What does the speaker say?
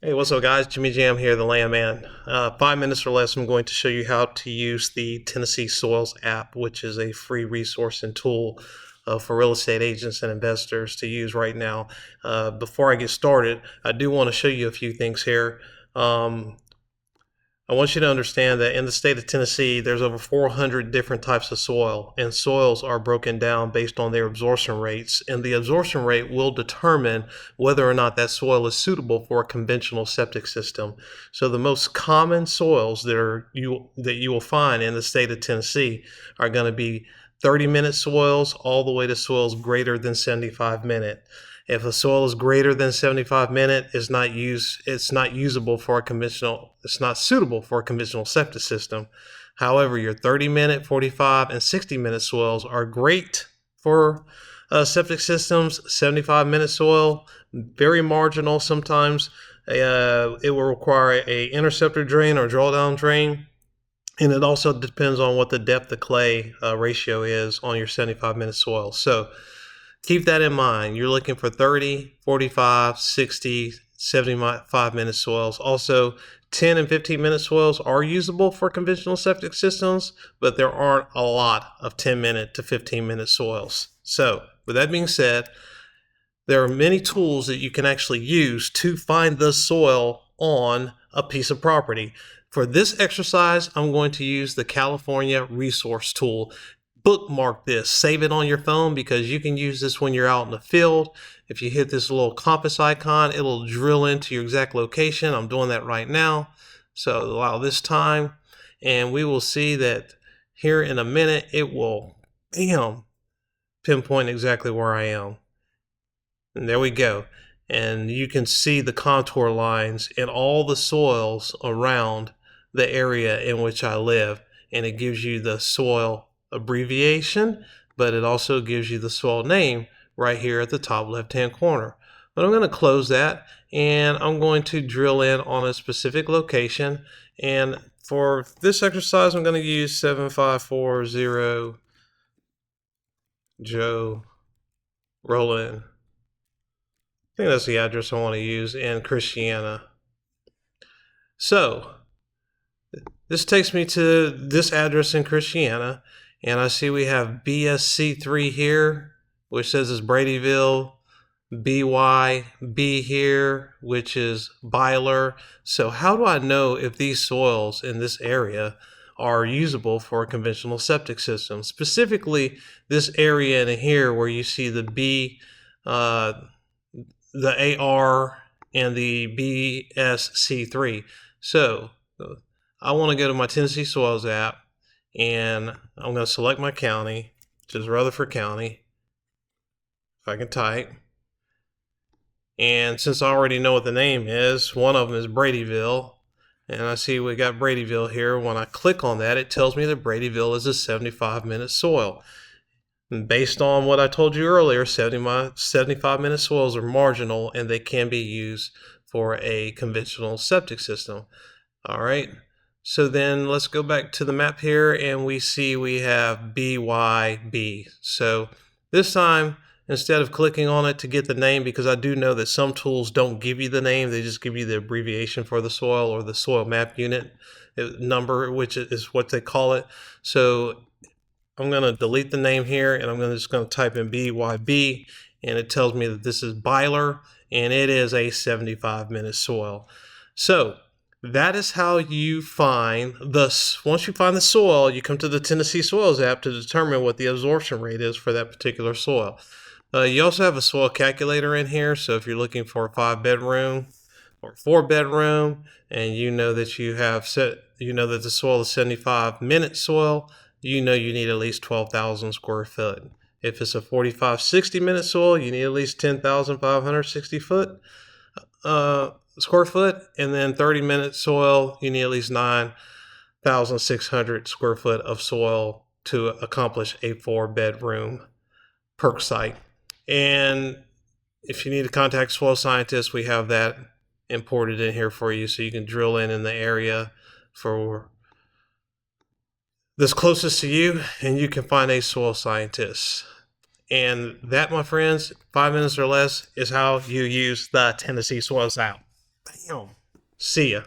Hey, what's up, guys? Jimmy Jam here, the Landman. 5 minutes or less, I'm going to show you how to use the Tennessee Soils app, which is a free resource and tool for real estate agents and investors to use right now. Before I get started, I do want to show you a few things here. I want you to understand that in the state of Tennessee, there's over 400 different types of soil, and soils are broken down based on their absorption rates. And the absorption rate will determine whether or not that soil is suitable for a conventional septic system. So the most common soils that you will find in the state of Tennessee are going to be 30-minute soils all the way to soils greater than 75-minute. If a soil is greater than 75-minute, it's not usable for a conventional, it's not suitable for a conventional septic system. However, your 30-minute, 45, and 60-minute soils are great for septic systems. 75-minute soil, very marginal sometimes. It will require a interceptor drain or drawdown drain. And it also depends on what the depth of clay ratio is on your 75-minute soil. So keep that in mind. You're looking for 30, 45, 60, 75-minute soils. Also, 10 and 15-minute soils are usable for conventional septic systems, but there aren't a lot of 10-minute to 15-minute soils. So, with that being said, there are many tools that you can actually use to find the soil on a piece of property. For this exercise, I'm going to use the California Resource Tool. Bookmark this, save it on your phone, because you can use this when you're out in the field. If you hit this little compass icon, it'll drill into your exact location. I'm doing that right now. So allow this time, and we will see that here in a minute, it will, pinpoint exactly where I am. And there we go. And you can see the contour lines in all the soils around the area in which I live. And it gives you the soil abbreviation, but it also gives you the soil name right here at the top left-hand corner. But I'm going to close that, and I'm going to drill in on a specific location. And for this exercise, I'm going to use 7540 Joe Roland. I think that's the address I want to use in Christiana. So this takes me to this address in Christiana, and I see we have BSC3 here, which says it's Bradyville, BYB here, which is Byler. So how do I know if these soils in this area are usable for a conventional septic system? Specifically, this area in here where you see the B, the AR, and the BSC3. So I want to go to my Tennessee Soils app, and I'm going to select my county, which is Rutherford County, if I can type. And since I already know what the name is, one of them is Bradyville, and I see we got Bradyville here. When I click on that, it tells me that Bradyville is a 75-minute soil. And based on what I told you earlier, 75-minute soils are marginal, and they can be used for a conventional septic system. All right. So then let's go back to the map here, and we see we have BYB. So this time, instead of clicking on it to get the name, because I do know that some tools don't give you the name, they just give you the abbreviation for the soil or the soil map unit number, which is what they call it. So I'm going to delete the name here, and I'm just going to type in BYB, and it tells me that this is Byler, and it is a 75-minute soil. So that is how you find once you find the soil, you come to the Tennessee Soils app to determine what the absorption rate is for that particular soil. You also have a soil calculator in here, so if you're looking for a 5-bedroom or 4-bedroom, and you know that the soil is 75-minute soil, you know you need at least 12,000 square foot. If it's a 45, 60-minute soil, you need at least 10,560 square foot, and then 30-minute soil, you need at least 9,600 square foot of soil to accomplish a 4-bedroom perk site. And if you need to contact soil scientists, we have that imported in here for you, so you can drill in the area for that's closest to you, and you can find a soil scientist. And that, my friends, 5 minutes or less, is how you use the Tennessee Soils app. See ya.